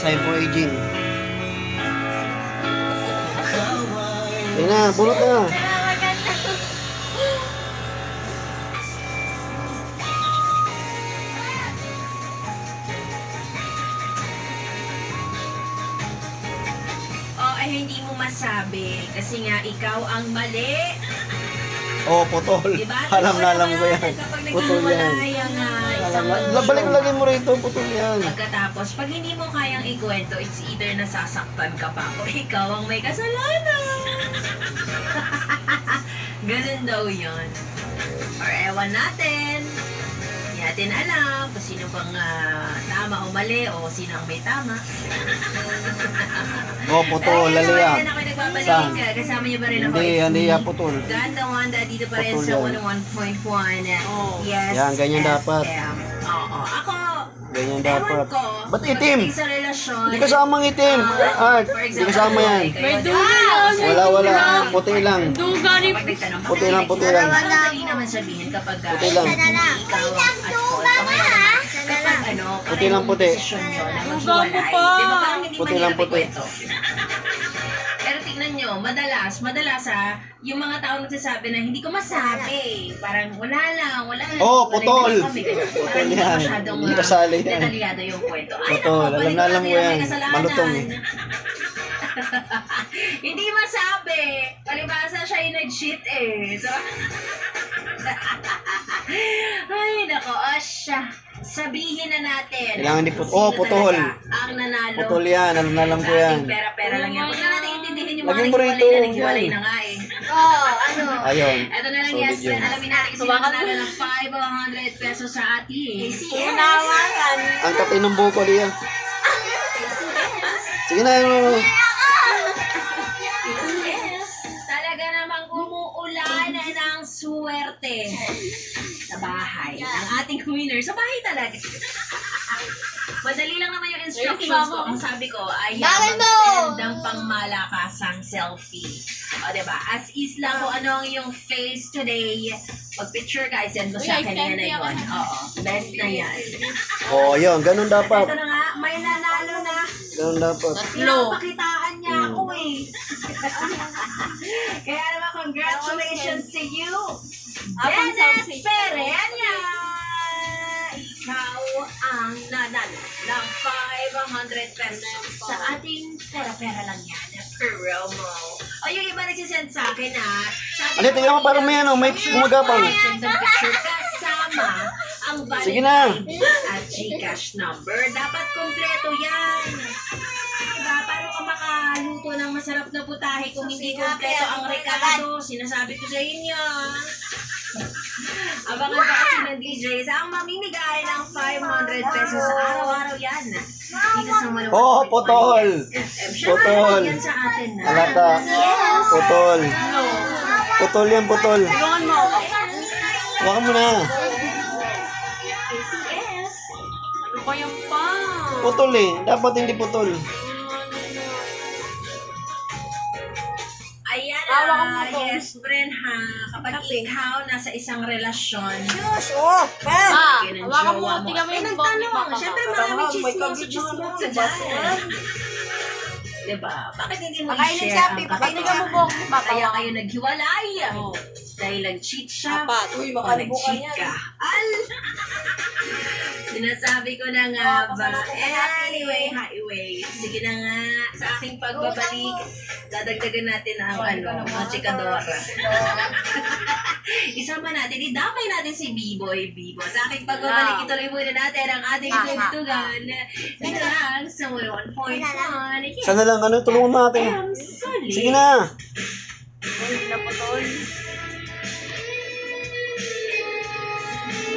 Anti-aging. Yan na, bunot na. Hindi mo masabi kasi nga ikaw ang mali. Oh, putol. Diba? Alam ko yan. Putol yan. Balik lagay mo rito, putol yan. Pagkatapos, pag hindi mo kayang ikwento, it's either nasasaktan ka pa o ikaw ang may kasalanan. Ganun daw yun. Or ewan natin. Hindi natin alam kung sino bang tama o mali o sino ang may tama. Oh, putol, laliya. Saan? Kasama niyo ba rin ako? Hindi, putol. Ganda Wanda, dito pa rin sa 101.1. Yes. Yan, ganyan dapat. Oo, ako. Ganyan dapat. Ba't itim? Sa relasyon. Hindi kasamang itim. Art, hindi kasama yan. May duga lang. Wala. Puti lang. Duga rin. Puti lang. Madali naman sabihin kapag Puti lang. ikaw at fault. Kapag Puti lang, puti. Duga ko pa. Puti lang, puti. Pero tingnan nyo, madalas yung mga tao nagsasabi na hindi ko masabi. Parang wala lang. Oh, putol. Parang hindi yan. masyadong Hindi kasali yan. detalyado yung kwento. Ay, Putol, naku, alam mo yan. kasalanan. Malutong eh. Hindi masabi. Palibasa siya yung nag-cheat eh. So, ay, nako, siya. Sabihin na natin. Kailangan di putol. Oh, putol. Ang nanalo. Putol yan. Alam ko yan. Pera-pera lang yan. Huwag na natin intindihin yung mga Lagyan mo rito. naghiwalay na nga eh. Ayun. Ito na lang, Solid yes, yun. alamin natin kasi nanalo ng 500 pesos sa ating. Unawan. Ang kapin ng buko liya. Sige na. Talaga namang umuulan ng swerte sa bahay. Ang ating winner sa bahay talaga. Madali lang naman yung instructions ko. Ang sabi ko ay magandang pangmalakasang selfie. O, diba? As is lang kung ano ang iyong face today. Mag-picture ka, send mo sa kanina na yun. Oo, best na yan. Oh, yun. Ganun dapat. Ito na nga, may nanalo na. Ganun dapat. Pinapakitaan niya ako eh. Kaya naman, congratulations to you. Dennis Perenya! Ikaw ang nanalo ng 500 pesos sa ating pera-pera lang yan. Promo. O yung iba nagsisend sa akin Ano, tingnan mo parang may may gumagapang. Send the picture kasama ang valid Sige na. at GCash number. Dapat kompleto yan. Diba? Paano ka makaluto ng masarap na putahe kung hindi kompleto ang rekado? Sinasabi ko sa inyo. Abangan pa kasi ng DJ sa ang mamimigay ng 500 pesos sa araw-araw yan. Dito sa Maluwag. Oh, putol. Putol. Yan sa atin na. Alata. Putol. Putol yan, putol. Tulungan mo ako. Huwag mo na. KCS. Ano ba yung pa? Putol eh. Dapat hindi putol. Ayan Hawakan mo to. yes, friend ha. Kapag ikaw nasa isang relasyon, Hawakan mo. Tingnan mo may yung nagtanong. Siyempre maraming chismoso dyan. dyan. Diba? Bakit hindi mo Pakainin i-share siya, ang pakainin Tingnan mo katotohanan? buhok mo. Kaya kayo naghiwalay. Dahil nag-cheat siya. Apat. Uy, O nag-cheat ka. Sinasabi ko na nga ba. Anyway, sige na nga. Sa aking pagbabalik, dadagdagan natin ang mga chikadora. Isama natin, idamay natin si B-Boy Bibo. Sa aking pagbabalik, ituloy muna natin ang ating tugtugan. Dito lang sa 101.1. Sana lang, ano, tulungan natin. Solid. Sige na. Hindi na putol.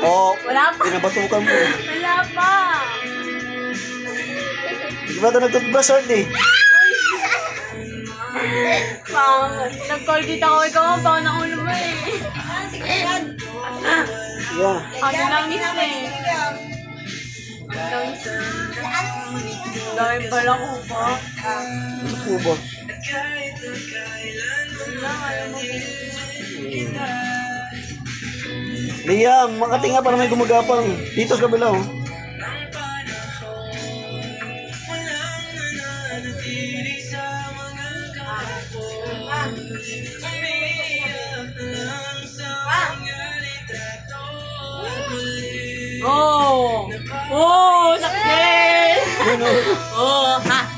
Oh, Wala pa. pinabatukan mo. Wala pa. Di ba ito nagtutbrush hard eh? Nag-call kita ko. Ikaw ang baon ng ulo mo eh. Yeah. Ano lang miss mo eh. Dahil pala ko pa. Ano po ba? Liam, makatinga para may gumagapang. Dito sa kabila oh. Oh! Oh! Sakit! Yun, oh. Oh! Ha!